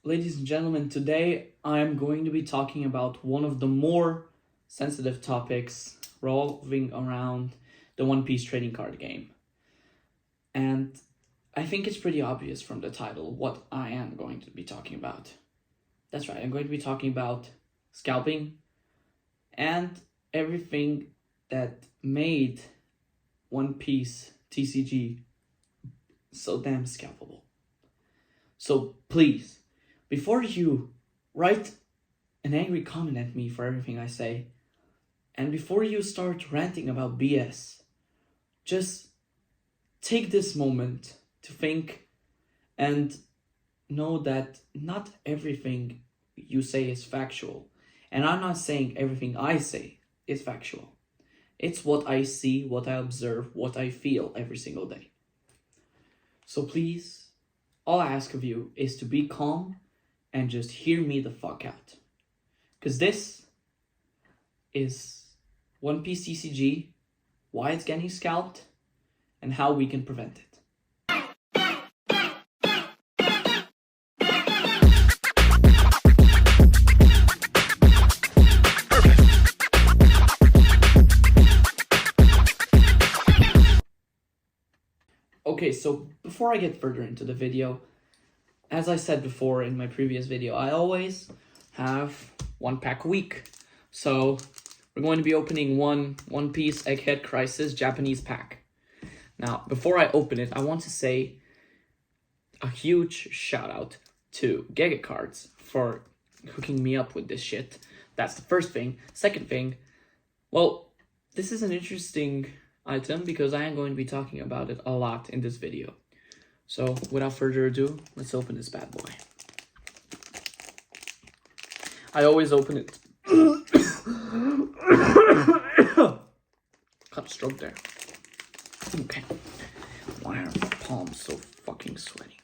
ladies and gentlemen, today I'm going to be talking about one of the more sensitive topics revolving around the One Piece trading card game. And I think it's pretty obvious from the title what I am going to be talking about. That's right, I'm going to be talking about scalping and everything that made One Piece TCG so damn scalpable. So please, before you write an angry comment at me for everything I say, and before you start ranting about BS, just take this moment to think and know that not everything you say is factual. And I'm not saying everything I say is factual. It's what I see, what I observe, what I feel every single day. So please, all I ask of you is to be calm and just hear me the fuck out. Because this is One Piece TCG, why it's getting scalped, and how we can prevent it. Okay, so before I get further into the video, as I said before in my previous video, I always have one pack a week. So we're going to be opening One Piece Egghead Crisis Japanese pack. Now, before I open it, I want to say a huge shout out to Gega Cards for hooking me up with this shit. That's the first thing. Second thing, well, this is an interesting item because I am going to be talking about it a lot in this video. So without further ado, let's open this bad boy. I always open it. Cut a stroke there. Okay. Why are my palms so fucking sweaty?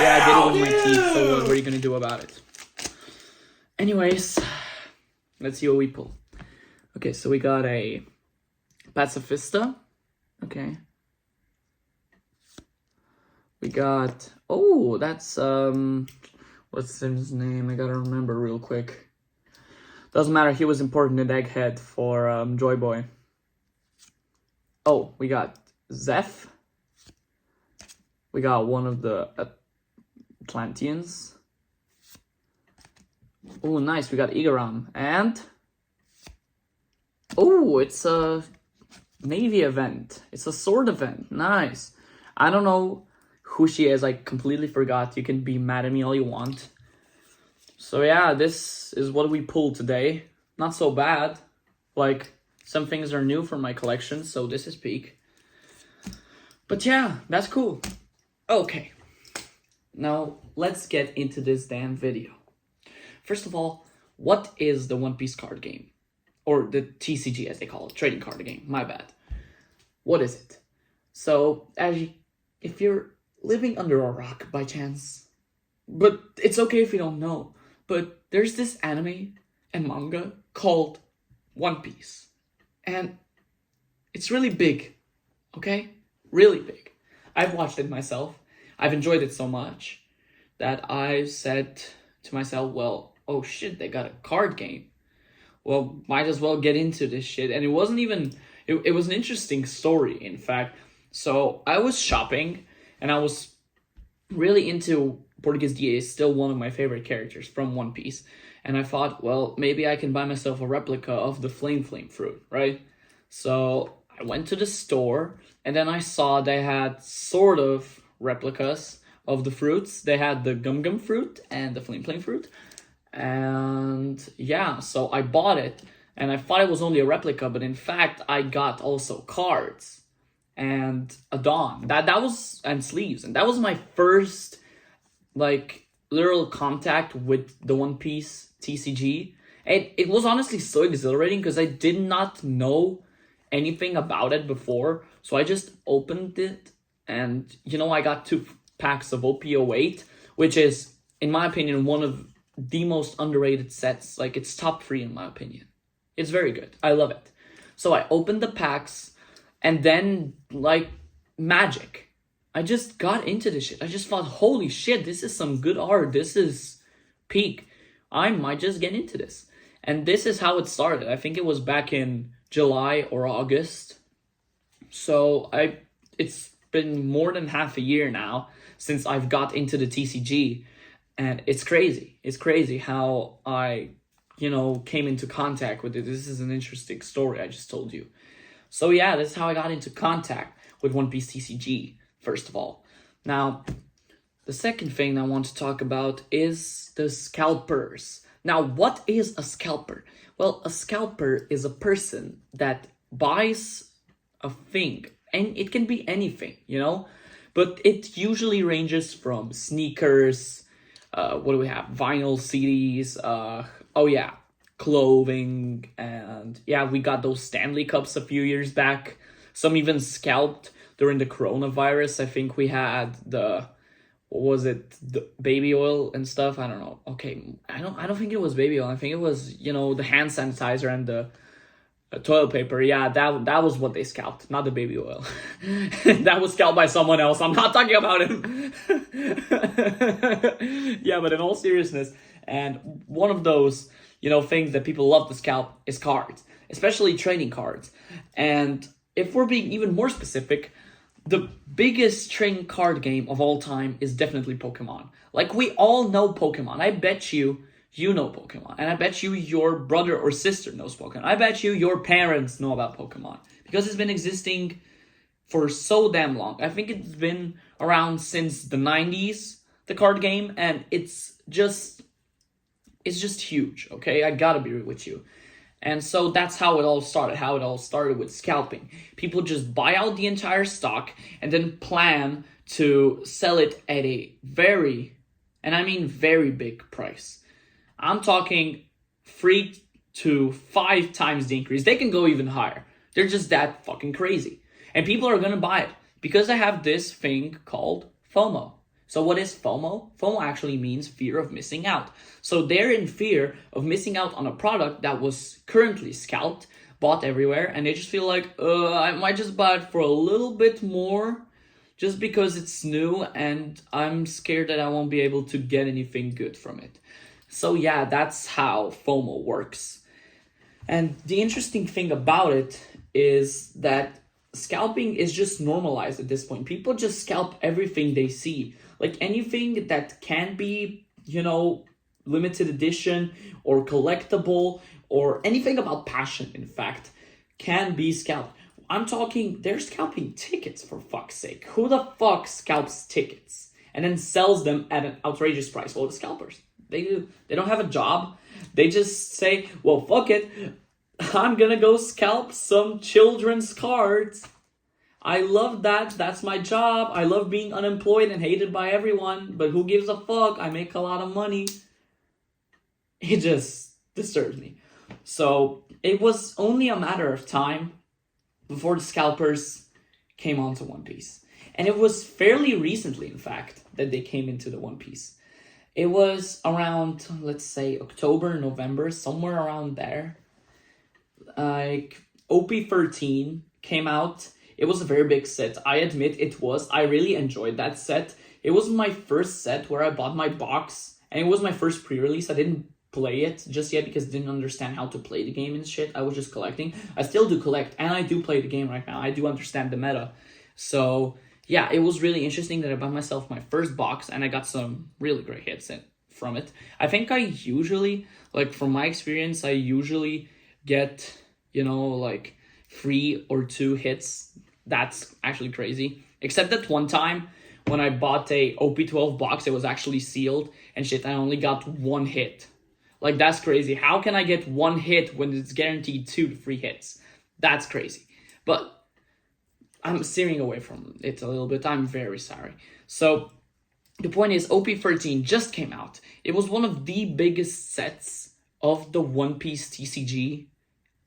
Yeah, I did it with my teeth, so what are you gonna do about it? Anyways, let's see what we pull. Okay, so we got a Pacifista. Okay. We got, oh, that's, what's his name? I gotta remember real quick. Doesn't matter, he was important in Egghead for Joy Boy. Oh, we got Zeph. We got one of the Atlanteans. Oh, nice. We got Igaram. And oh, it's a Navy event. It's a sword event. Nice. I don't know who she is. I completely forgot. You can be mad at me all you want. So yeah, this is what we pulled today. Not so bad. Like, some things are new from my collection, so this is peak. But yeah, that's cool. Okay. Now, let's get into this damn video. First of all, what is the One Piece card game? Or the TCG as they call it, trading card game, my bad. What is it? So, if you're living under a rock by chance, but it's okay if you don't know, but there's this anime and manga called One Piece. And it's really big, okay? Really big. I've watched it myself. I've enjoyed it so much that I've said to myself, well, oh shit, they got a card game. Well, might as well get into this shit. And it wasn't even, it was an interesting story, in fact. So I was shopping and I was really into Portuguese DA, is still one of my favorite characters from One Piece. And I thought, well, maybe I can buy myself a replica of the Flame fruit, right? So I went to the store and then I saw they had sort of replicas of the fruits. They had the Gum fruit and the Flame fruit. And yeah, so I bought it and I thought it was only a replica, but in fact I got also cards and a Dawn. That was, and sleeves. And that was my first like literal contact with the One Piece TCG. And it was honestly so exhilarating because I did not know anything about it before. So I just opened it and, you know, I got 2 packs of OP08, which is, in my opinion, one of the most underrated sets. Like, it's top 3 in my opinion. It's very good. I love it. So I opened the packs, and then, like, magic. I just got into this shit. I just thought, holy shit, this is some good art. This is peak. I might just get into this. And this is how it started. I think it was back in July or August. So it's been more than half a year now since I've got into the TCG. And it's crazy. It's crazy how I, came into contact with it. This is an interesting story I just told you. So yeah, this is how I got into contact with One Piece TCG, first of all. Now, the second thing I want to talk about is the scalpers. Now, what is a scalper? Well, a scalper is a person that buys a thing, and it can be anything, but it usually ranges from sneakers, what do we have? Vinyl CDs, clothing, and yeah, we got those Stanley Cups a few years back. Some even scalped during the coronavirus. I think we had the baby oil and stuff. I don't know. Okay, I don't think it was baby oil. I think it was, the hand sanitizer and the toilet paper. Yeah, that was what they scalped, not the baby oil. That was scalped by someone else. I'm not talking about him. Yeah, but in all seriousness, and one of those, things that people love to scalp is cards, especially trading cards. And if we're being even more specific, the biggest trading card game of all time is definitely Pokemon. Like, we all know Pokemon. I bet you know Pokemon. And I bet you your brother or sister knows Pokemon. I bet you your parents know about Pokemon. Because it's been existing for so damn long. I think it's been around since the 90s, the card game. And it's just huge, okay? I gotta be real with you. And so that's how it all started with scalping. People just buy out the entire stock and then plan to sell it at a very, and I mean very big price. I'm talking 3 to 5 times the increase. They can go even higher. They're just that fucking crazy. And people are gonna buy it because I have this thing called FOMO. So what is FOMO? FOMO actually means fear of missing out. So they're in fear of missing out on a product that was currently scalped, bought everywhere, and they just feel like, I might just buy it for a little bit more just because it's new and I'm scared that I won't be able to get anything good from it. So yeah, that's how FOMO works. And the interesting thing about it is that scalping is just normalized at this point. People just scalp everything they see. Like anything that can be, limited edition or collectible or anything about passion, in fact, can be scalped. I'm talking, they're scalping tickets, for fuck's sake. Who the fuck scalps tickets and then sells them at an outrageous price? Well, the scalpers. They don't have a job. They just say, well, fuck it. I'm gonna go scalp some children's cards. I love that. That's my job. I love being unemployed and hated by everyone. But who gives a fuck? I make a lot of money. It just disturbs me. So it was only a matter of time before the scalpers came onto One Piece. And it was fairly recently, in fact, that they came into the One Piece. It was around, let's say, October, November, somewhere around there. Like, OP13 came out. It was a very big set. I admit it was. I really enjoyed that set. It was my first set where I bought my box. And it was my first pre-release. I didn't play it just yet because I didn't understand how to play the game and shit. I was just collecting. I still do collect. And I do play the game right now. I do understand the meta. So yeah, it was really interesting that I bought myself my first box. And I got some really great hits from it. I think I usually, like from my experience, I usually get, 3 or 2 hits. That's actually crazy. Except that one time when I bought a OP12 box, it was actually sealed and shit. I only got 1 hit. Like, that's crazy. How can I get 1 hit when it's guaranteed 2 to 3 hits? That's crazy. But I'm steering away from it a little bit. I'm very sorry. So the point is, OP13 just came out. It was one of the biggest sets of the One Piece TCG,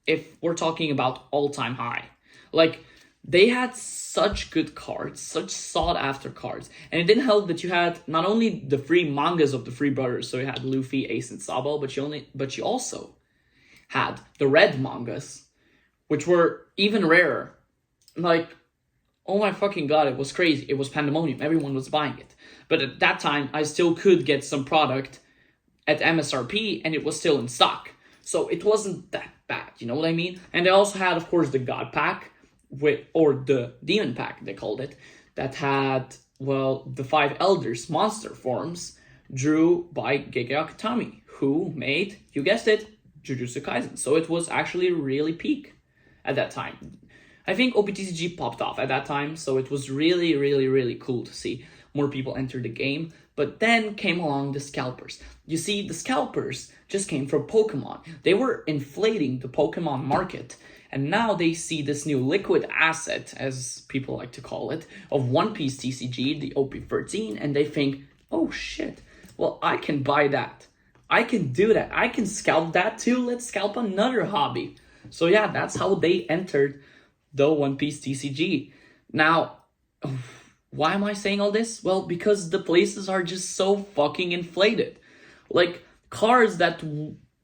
if we're talking about all-time high. Like, they had such good cards, such sought-after cards. And it didn't help that you had not only the 3 mangas of the 3 brothers, so you had Luffy, Ace, and Sabo, but you also had the red mangas, which were even rarer. Like, oh my fucking god, it was crazy. It was pandemonium. Everyone was buying it. But at that time, I still could get some product at MSRP and it was still in stock. So it wasn't that bad, you know what I mean? And they also had, of course, the God Pack, or the Demon Pack, they called it, that had, well, the 5 Elders monster forms drew by Gege Akutami, who made, you guessed it, Jujutsu Kaisen. So it was actually really peak at that time. I think OPTCG popped off at that time, so it was really, really, really cool to see more people enter the game. But then came along the scalpers. You see, the scalpers just came from Pokemon. They were inflating the Pokemon market, and now they see this new liquid asset, as people like to call it, of One Piece TCG, the OP13, and they think, oh shit, well, I can buy that. I can do that. I can scalp that too. Let's scalp another hobby. So yeah, that's how they entered the One Piece TCG. Now, why am I saying all this? Well, because the places are just so fucking inflated. Like, cards that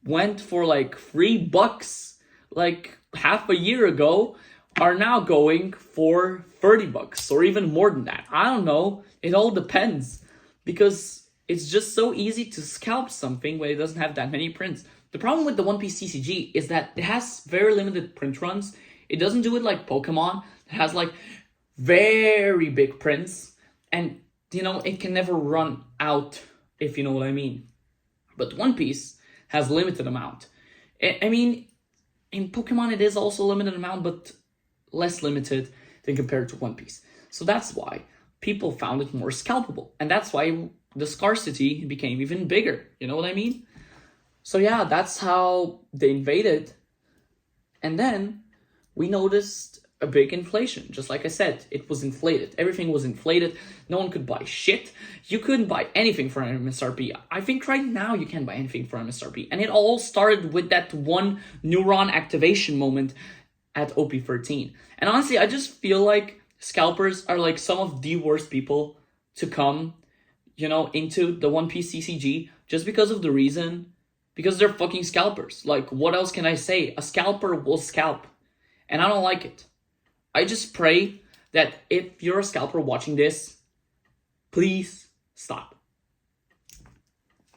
went for like $3 like half a year ago are now going for $30 or even more than that. I don't know. It all depends, because it's just so easy to scalp something when it doesn't have that many prints. The problem with the One Piece TCG is that it has very limited print runs. It doesn't do it like Pokemon. It has like very big prints, and you know, it can never run out, if you know what I mean. But One Piece has limited amount. I mean, in Pokemon it is also limited amount, but less limited than compared to One Piece. So that's why people found it more scalpable, and that's why the scarcity became even bigger. You know what I mean? So yeah, that's how they invaded, and then we noticed a big inflation. Just like I said, it was inflated. Everything was inflated. No one could buy shit. You couldn't buy anything for MSRP. I think right now you can buy anything for MSRP. And it all started with that one neuron activation moment at OP13. And honestly, I just feel like scalpers are like some of the worst people to come, you know, into the One Piece CCG, just because of the reason, because they're fucking scalpers. Like, what else can I say? A scalper will scalp. And I don't like it. I just pray that if you're a scalper watching this, please stop.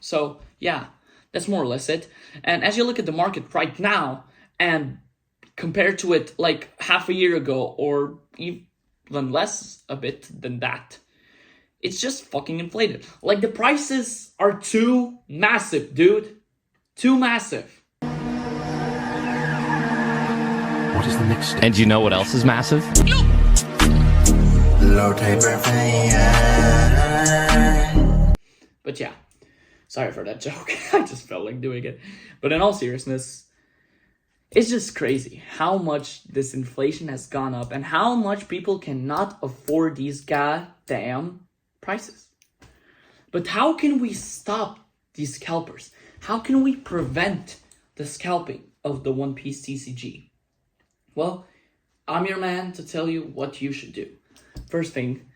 So yeah, that's more or less it. And as you look at the market right now and compare to it like half a year ago or even less a bit than that, it's just fucking inflated. Like, the prices are too massive, dude. Too massive. What is the next step? And you know what else is massive? But yeah, sorry for that joke. I just felt like doing it. But in all seriousness, it's just crazy how much this inflation has gone up and how much people cannot afford these goddamn prices. But how can we stop these scalpers? How can we prevent the scalping of the One Piece TCG? Well, I'm your man to tell you what you should do. First thing,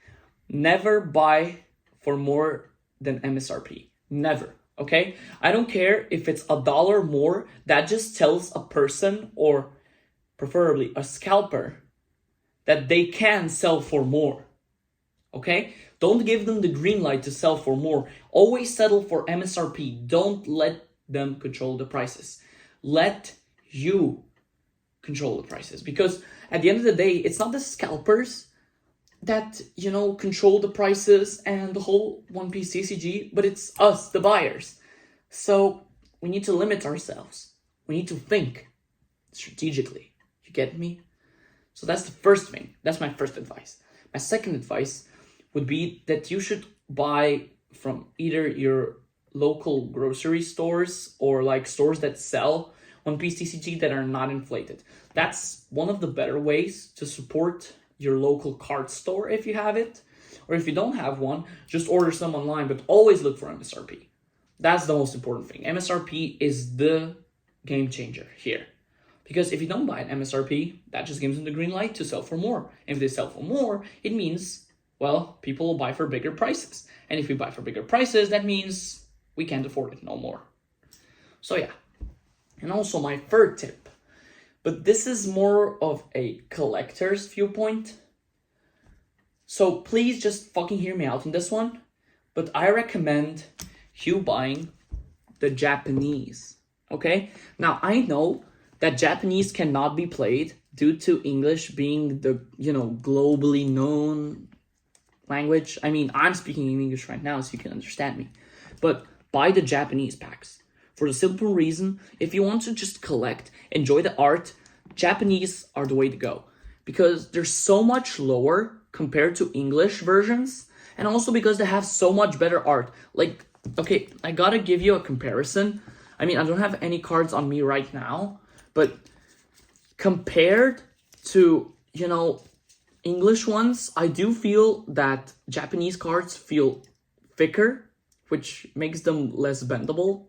never buy for more than MSRP. Never, okay? I don't care if it's $1 more. That just tells a person, or preferably a scalper, that they can sell for more, okay? Don't give them the green light to sell for more. Always settle for MSRP. Don't let them control the prices. Let you control the prices, because at the end of the day, it's not the scalpers that, you know, control the prices and the whole One Piece CCG, but it's us, the buyers. So we need to limit ourselves. We need to think strategically. You get me? So that's the first thing. That's my first advice. My second advice would be that you should buy from either your local grocery stores or like stores that sell One Piece TCG that are not inflated. That's one of the better ways to support your local card store if you have it. Or if you don't have one, just order some online, but always look for MSRP. That's the most important thing. MSRP is the game changer here. Because if you don't buy an MSRP, that just gives them the green light to sell for more. And if they sell for more, it means, well, people will buy for bigger prices. And if we buy for bigger prices, that means we can't afford it no more. So yeah, And also my third tip, but this is more of a collector's viewpoint. So please just fucking hear me out on this one. But I recommend you buying the Japanese, okay? Now, I know that Japanese cannot be played due to English being the, globally known language. I mean, I'm speaking in English right now so you can understand me. But buy the Japanese packs. For the simple reason, if you want to just collect, enjoy the art, Japanese are the way to go. Because they're so much lower compared to English versions. And also because they have so much better art. Like, okay, I gotta give you a comparison. I mean, I don't have any cards on me right now. But compared to, English ones, I do feel that Japanese cards feel thicker, which makes them less bendable.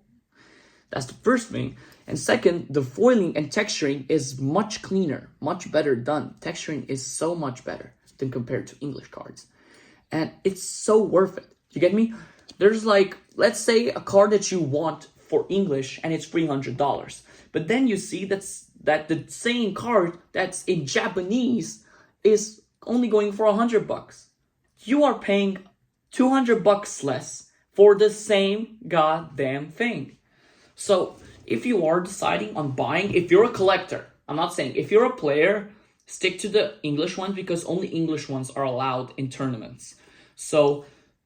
That's the first thing. And second, the foiling and texturing is much cleaner, much better done. Texturing is so much better than compared to English cards. And it's so worth it. You get me? There's like, let's say a card that you want for English and it's $300. But then you see that the same card that's in Japanese is only going for $100. You are paying $200 less for the same goddamn thing. So if you are deciding on buying, if you're a collector, I'm not saying, if you're a player, stick to the English ones because only English ones are allowed in tournaments. So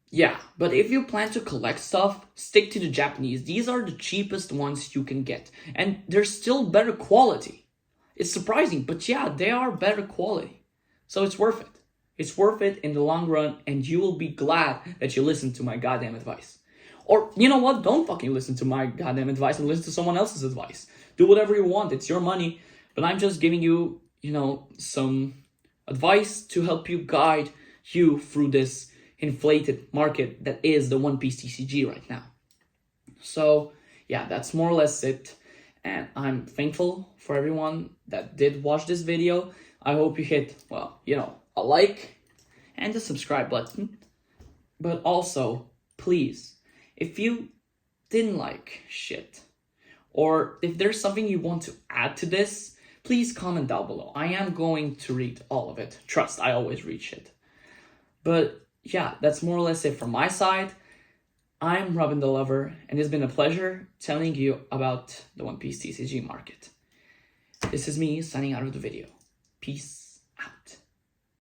yeah, but if you plan to collect stuff, stick to the Japanese. These are the cheapest ones you can get. And they're still better quality. It's surprising, but yeah, they are better quality. So it's worth it. It's worth it in the long run, and you will be glad that you listened to my goddamn advice. Or, you know what? Don't fucking listen to my goddamn advice and listen to someone else's advice. Do whatever you want. It's your money. But I'm just giving you, some advice to help you guide you through this inflated market that is the One Piece TCG right now. So, yeah, that's more or less it. And I'm thankful for everyone that did watch this video. I hope you hit, a like and the subscribe button. But also, please, if you didn't like shit, or if there's something you want to add to this, please comment down below. I am going to read all of it. Trust, I always read shit. But yeah, that's more or less it from my side. I'm Robin the Lover, and it's been a pleasure telling you about the One Piece TCG market. This is me signing out of the video. Peace out.